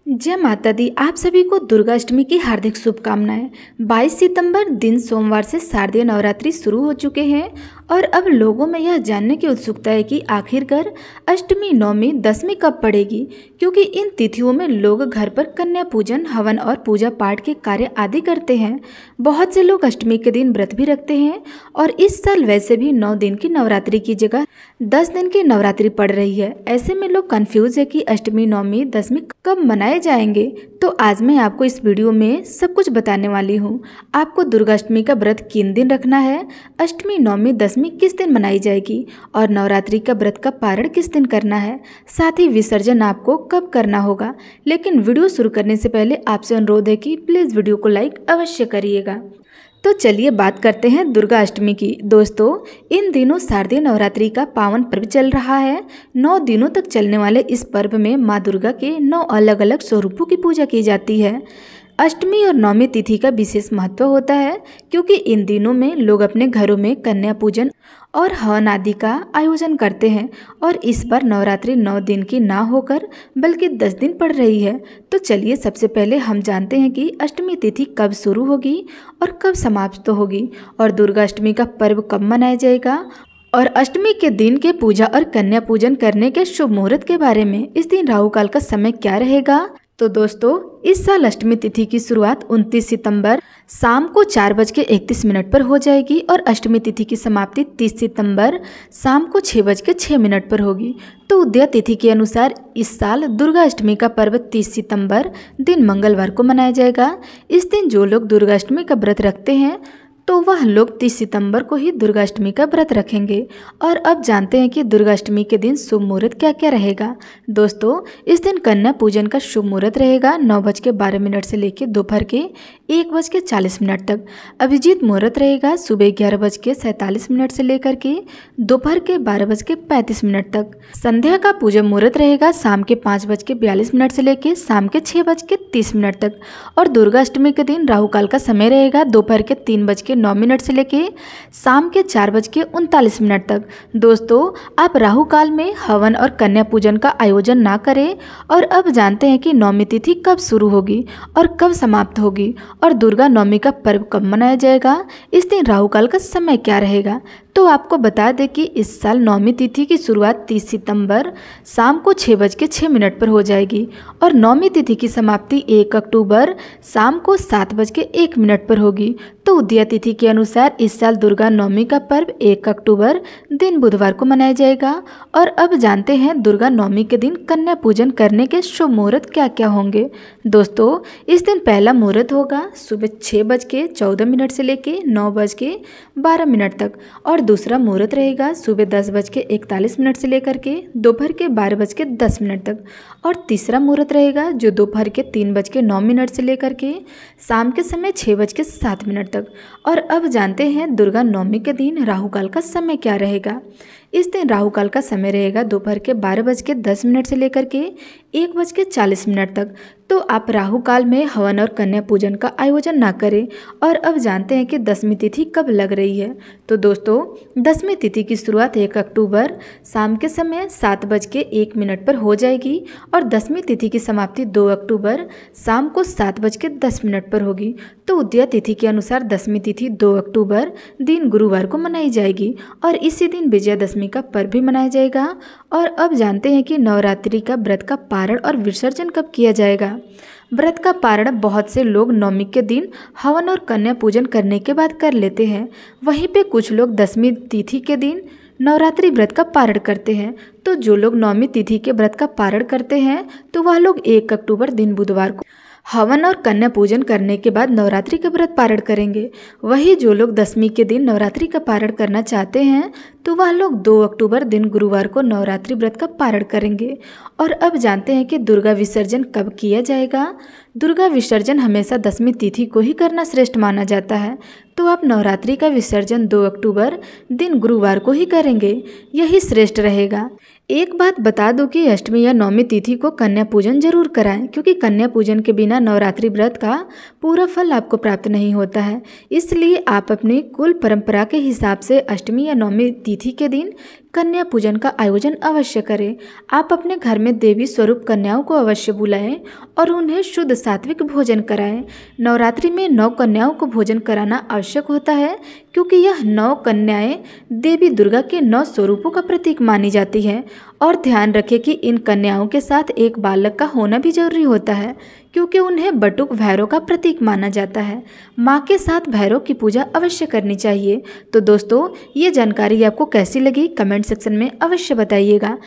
जय माता दी। आप सभी को दुर्गा अष्टमी की हार्दिक शुभकामनाएं। 22 सितंबर दिन सोमवार से शारदीय नवरात्रि शुरू हो चुके हैं और अब लोगों में यह जानने की उत्सुकता है कि आखिरकार अष्टमी, नवमी, दशमी कब पड़ेगी, क्योंकि इन तिथियों में लोग घर पर कन्या पूजन, हवन और पूजा पाठ के कार्य आदि करते हैं। बहुत से लोग अष्टमी के दिन व्रत भी रखते हैं और इस साल वैसे भी 9 दिन की नवरात्रि की जगह 10 दिन की नवरात्रि पड़ रही है। ऐसे में लोग कंफ्यूज है कि अष्टमी, नवमी, दशमी कब मनाए जाएंगे। तो आज मैं आपको इस वीडियो में सब कुछ बताने वाली हूँ। आपको दुर्गाष्टमी का व्रत किन दिन रखना है, अष्टमी, नवमी, दशमी किस दिन मनाई जाएगी और नवरात्रि का व्रत का पारण किस दिन करना है, साथ ही विसर्जन आपको कब करना होगा। लेकिन वीडियो शुरू करने से पहले आपसे अनुरोध है कि प्लीज़ वीडियो को लाइक अवश्य करिएगा। तो चलिए बात करते हैं दुर्गा अष्टमी की। दोस्तों, इन दिनों शारदीय नवरात्रि का पावन पर्व चल रहा है। 9 दिनों तक चलने वाले इस पर्व में माँ दुर्गा के 9 अलग अलग स्वरूपों की पूजा की जाती है। अष्टमी और नवमी तिथि का विशेष महत्व होता है क्योंकि इन दिनों में लोग अपने घरों में कन्या पूजन और हवन आदि का आयोजन करते हैं और इस बार नवरात्रि 9 दिन की ना होकर बल्कि 10 दिन पड़ रही है। तो चलिए सबसे पहले हम जानते हैं कि अष्टमी तिथि कब शुरू होगी और कब समाप्त होगी और दुर्गा अष्टमी का पर्व कब मनाया जाएगा और अष्टमी के दिन के पूजा और कन्या पूजन करने के शुभ मुहूर्त के बारे में। इस दिन राहु काल का समय क्या रहेगा। तो दोस्तों, इस साल अष्टमी तिथि की शुरुआत 29 सितंबर शाम को 4:31 पर हो जाएगी और अष्टमी तिथि की समाप्ति 30 सितंबर शाम को 6:06 पर होगी। तो उदय तिथि के अनुसार इस साल दुर्गा अष्टमी का पर्व 30 सितंबर दिन मंगलवार को मनाया जाएगा। इस दिन जो लोग दुर्गा अष्टमी का व्रत रखते हैं तो वह लोग 30 सितंबर को ही दुर्गाष्टमी का व्रत रखेंगे। और अब जानते हैं कि दुर्गाष्टमी के दिन शुभ मुहूर्त क्या क्या रहेगा। दोस्तों, इस दिन कन्या पूजन का शुभ मुहूर्त रहेगा 9:12 से लेकर दोपहर के 1:40 तक। अभिजीत मुहूर्त रहेगा सुबह 11:47 से लेकर के दोपहर के 12:35 तक। संध्या का पूजन मुहूर्त रहेगा शाम के 5:42 से लेकर शाम के 6:30 तक। और दुर्गाष्टमी के दिन राहु काल का समय रहेगा दोपहर के 3:09 से लेके शाम के 4:39 तक। दोस्तों, आप राहु काल में हवन और कन्या पूजन का आयोजन ना करें। और अब जानते हैं कि नवमी तिथि कब शुरू होगी और कब समाप्त होगी और दुर्गा नवमी का पर्व कब मनाया जाएगा। इस दिन राहु काल का समय क्या रहेगा। तो आपको बता दें कि इस साल नवमी तिथि की शुरुआत 30 सितंबर शाम को 6:06 पर हो जाएगी और नवमी तिथि की समाप्ति 1 अक्टूबर शाम को 7:01 पर होगी। तो उदय तिथि के अनुसार इस साल दुर्गा नवमी का पर्व 1 अक्टूबर दिन बुधवार को मनाया जाएगा। और अब जानते हैं दुर्गा नवमी के दिन कन्या पूजन करने के शुभ मुहूर्त क्या क्या होंगे। दोस्तों, इस दिन पहला मुहूर्त होगा सुबह 6:14 से लेकर 9:12 तक और दूसरा मुहूर्त रहेगा सुबह 10:41 से लेकर के दोपहर के 12:10 तक। और तीसरा मुहूर्त रहेगा जो दोपहर के 3:09 से लेकर के शाम के समय 6:07 तक। और अब जानते हैं दुर्गा नवमी के दिन राहु काल का समय क्या रहेगा। इस दिन राहु काल का समय रहेगा दोपहर के 12:10 से लेकर के 1:40 तक। तो आप राहु काल में हवन और कन्या पूजन का आयोजन ना करें। और अब जानते हैं कि दशमी तिथि कब लग रही है। तो दोस्तों, दशमी तिथि की शुरुआत 1 अक्टूबर शाम के समय 7:01 पर हो जाएगी और दशमी तिथि की समाप्ति 2 अक्टूबर शाम को 7:10 पर होगी। तो उदय तिथि के अनुसार दशमी तिथि 2 अक्टूबर दिन गुरुवार को मनाई जाएगी और इसी दिन विजयादशमी का पर्व भी मनाया जाएगा। और अब जानते हैं कि नवरात्रि का व्रत का पारण और विसर्जन कब किया जाएगा। व्रत का पारण बहुत से लोग नवमी के दिन हवन और कन्या पूजन करने के बाद कर लेते हैं। वहीं पे कुछ लोग दशमी तिथि के दिन नवरात्रि व्रत का पारण करते हैं। तो जो लोग नवमी तिथि के व्रत का पारण करते हैं तो वह लोग 1 अक्टूबर दिन बुधवार को हवन और कन्या पूजन करने के बाद नवरात्रि का व्रत पारण करेंगे। वही जो लोग दशमी के दिन नवरात्रि का पारण करना चाहते हैं तो वह लोग 2 अक्टूबर दिन गुरुवार को नवरात्रि व्रत का पारण करेंगे। और अब जानते हैं कि दुर्गा विसर्जन कब किया जाएगा। दुर्गा विसर्जन हमेशा दशमी तिथि को ही करना श्रेष्ठ माना जाता है। तो आप नवरात्रि का विसर्जन 2 अक्टूबर दिन गुरुवार को ही करेंगे, यही श्रेष्ठ रहेगा। एक बात बता दो कि अष्टमी या नवमी तिथि को कन्या पूजन जरूर कराएं, क्योंकि कन्या पूजन के बिना नवरात्रि व्रत का पूरा फल आपको प्राप्त नहीं होता है। इसलिए आप अपनी कुल परंपरा के हिसाब से अष्टमी या नवमी तिथि के दिन कन्या पूजन का आयोजन अवश्य करें। आप अपने घर में देवी स्वरूप कन्याओं को अवश्य बुलाएं और उन्हें शुद्ध सात्विक भोजन कराएं। नवरात्रि में 9 कन्याओं को भोजन कराना आवश्यक होता है, क्योंकि यह 9 कन्याएं देवी दुर्गा के 9 स्वरूपों का प्रतीक मानी जाती है। और ध्यान रखें कि इन कन्याओं के साथ एक बालक का होना भी जरूरी होता है, क्योंकि उन्हें बटुक भैरव का प्रतीक माना जाता है। माँ के साथ भैरव की पूजा अवश्य करनी चाहिए। तो दोस्तों, ये जानकारी आपको कैसी लगी कमेंट सेक्शन में अवश्य बताइएगा।